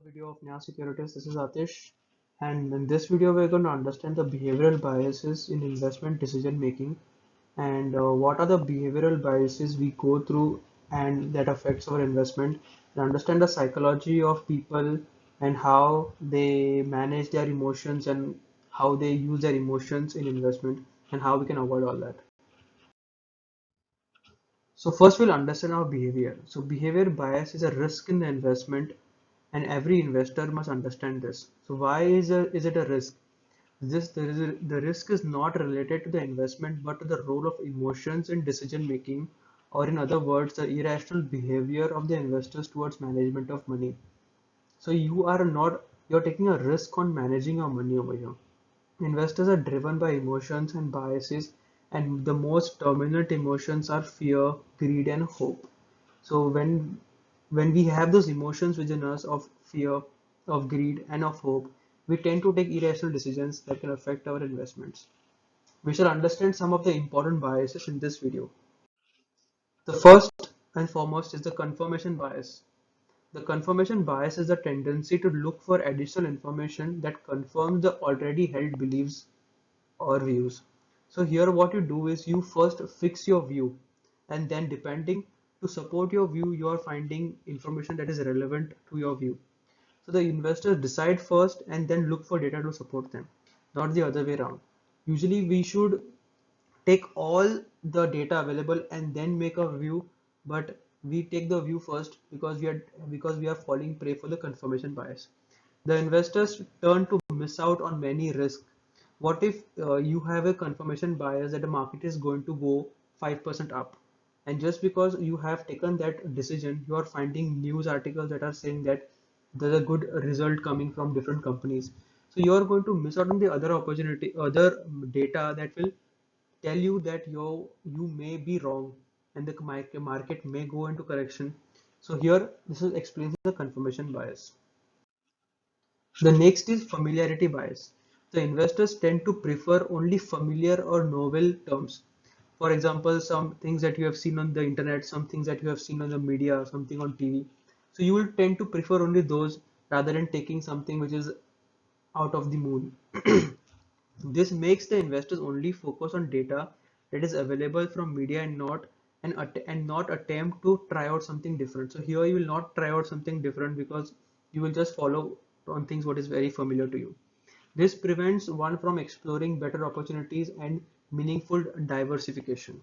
Video of Nya Securities. This is Atish, and in this video, we're going to understand the behavioral biases in investment decision making and what are the behavioral biases we go through and that affects our investment, and understand the psychology of people and how they manage their emotions and how they use their emotions in investment and how we can avoid all that. So first we'll understand our behavior. So behavior bias is a risk in the investment and every investor must understand this. So why is it a risk? The risk is not related to the investment but to the role of emotions in decision making, or in other words, the irrational behavior of the investors towards management of money. So you're taking a risk on managing your money over here. Investors are driven by emotions and biases, and the most dominant emotions are fear, greed, and hope. So when we have those emotions within us of fear, of greed, and of hope, we tend to take irrational decisions that can affect our investments. We shall understand some of the important biases in this video. The first and foremost is the confirmation bias. The confirmation bias is the tendency to look for additional information that confirms the already held beliefs or views. So here what you do is you first fix your view, and then depending to support your view, you are finding information that is relevant to your view. So the investors decide first and then look for data to support them, not the other way around. Usually we should take all the data available and then make a view, but we take the view first because we are falling prey for the confirmation bias. The investors turn to miss out on many risks. What if you have a confirmation bias that the market is going to go 5% up, and just because you have taken that decision, you are finding news articles that are saying that there's a good result coming from different companies. So you are going to miss out on the other opportunity, other data that will tell you that you may be wrong and the market may go into correction. So here this is explains the confirmation bias. The next is familiarity bias. The investors tend to prefer only familiar or novel terms. For example, some things that you have seen on the internet, some things that you have seen on the media, something on TV. So you will tend to prefer only those rather than taking something which is out of the moon. This makes the investors only focus on data that is available from media and not attempt to try out something different. So here you will not try out something different because you will just follow on things what is very familiar to you. This prevents one from exploring better opportunities and meaningful diversification.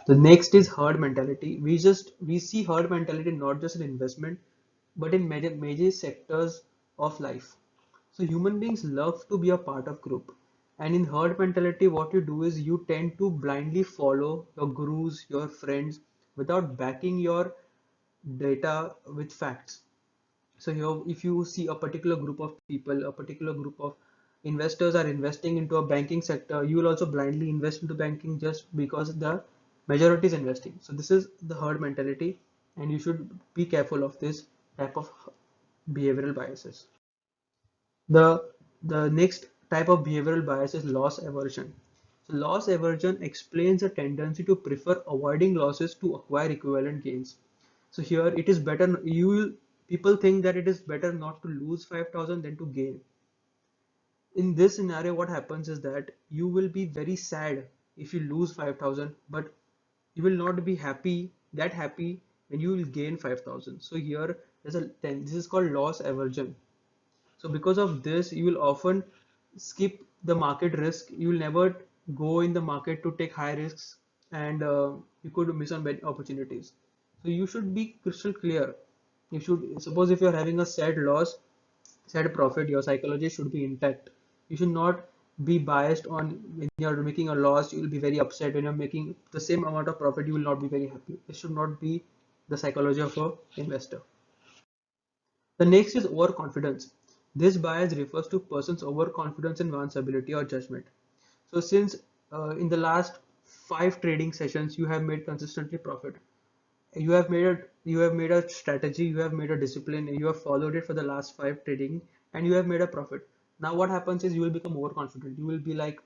The next is herd mentality. We see herd mentality not just in investment, but in major sectors of life. So human beings love to be a part of group. And in herd mentality, what you do is you tend to blindly follow your gurus, your friends, without backing your data with facts. So here, if you see a particular group of people, a particular group of investors are investing into a banking sector, you will also blindly invest into banking just because the majority is investing. So this is the herd mentality, and you should be careful of this type of behavioral biases. The next type of behavioral bias is loss aversion. So loss aversion explains a tendency to prefer avoiding losses to acquire equivalent gains. So here it is better people think that it is better not to lose 5,000 than to gain. In this scenario, what happens is that you will be very sad if you lose 5,000, but you will not be happy when you will gain 5,000. So here this is called loss aversion. So because of this, you will often skip the market risk. You will never go in the market to take high risks, and you could miss on many opportunities. So you should be crystal clear. You should suppose if you are having a sad loss, sad profit, your psychology should be intact. You should not be biased on when you're making a loss, you will be very upset. When you're making the same amount of profit, you will not be very happy. This should not be the psychology of a investor. The next is overconfidence. This bias refers to person's overconfidence in one's ability or judgment. So since in the last 5 trading sessions you have made consistently profit, you have made a strategy, you have made a discipline, you have followed it for the last 5 trading, and you have made a profit. Now what happens is you will become overconfident. You will be like,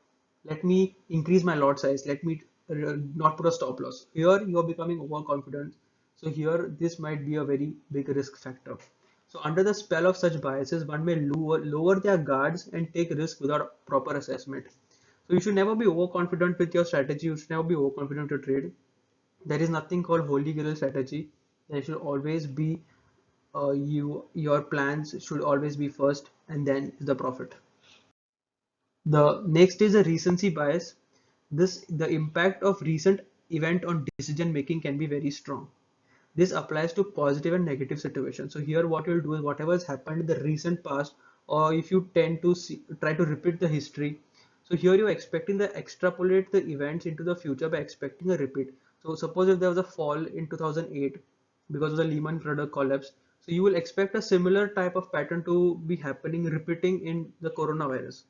let me increase my lot size, let me not put a stop loss. Here you are becoming overconfident. So here this might be a very big risk factor. So under the spell of such biases, one may lower their guards and take risk without proper assessment. So you should never be overconfident with your strategy. You should never be overconfident to trade. There is nothing called holy grail strategy. There should always be your plans should always be first, and then the profit. The next is a recency bias. The impact of recent event on decision making can be very strong. This applies to positive and negative situations. So here what you'll do is whatever has happened in the recent past, or if you tend to try to repeat the history. So here you're expecting to extrapolate the events into the future by expecting a repeat. So suppose if there was a fall in 2008 because of the Lehman Brothers collapse, so you will expect a similar type of pattern to be happening, repeating in the coronavirus.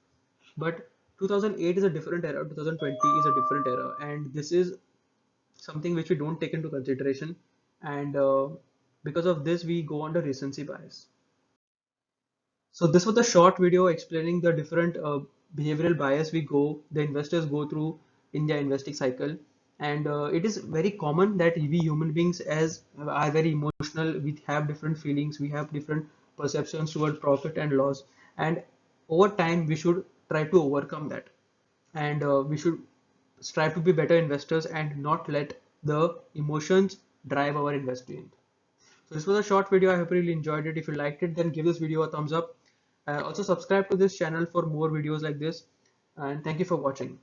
But 2008 is a different era, 2020 is a different era, and this is something which we don't take into consideration, and because of this we go under recency bias. So this was a short video explaining the different behavioral bias the investors go through in their investing cycle. And it is very common that we human beings as are very emotional. We have different feelings, we have different perceptions toward profit and loss. And over time, we should try to overcome that. And we should strive to be better investors and not let the emotions drive our investing. So this was a short video. I hope you really enjoyed it. If you liked it, then give this video a thumbs up. Also subscribe to this channel for more videos like this. And thank you for watching.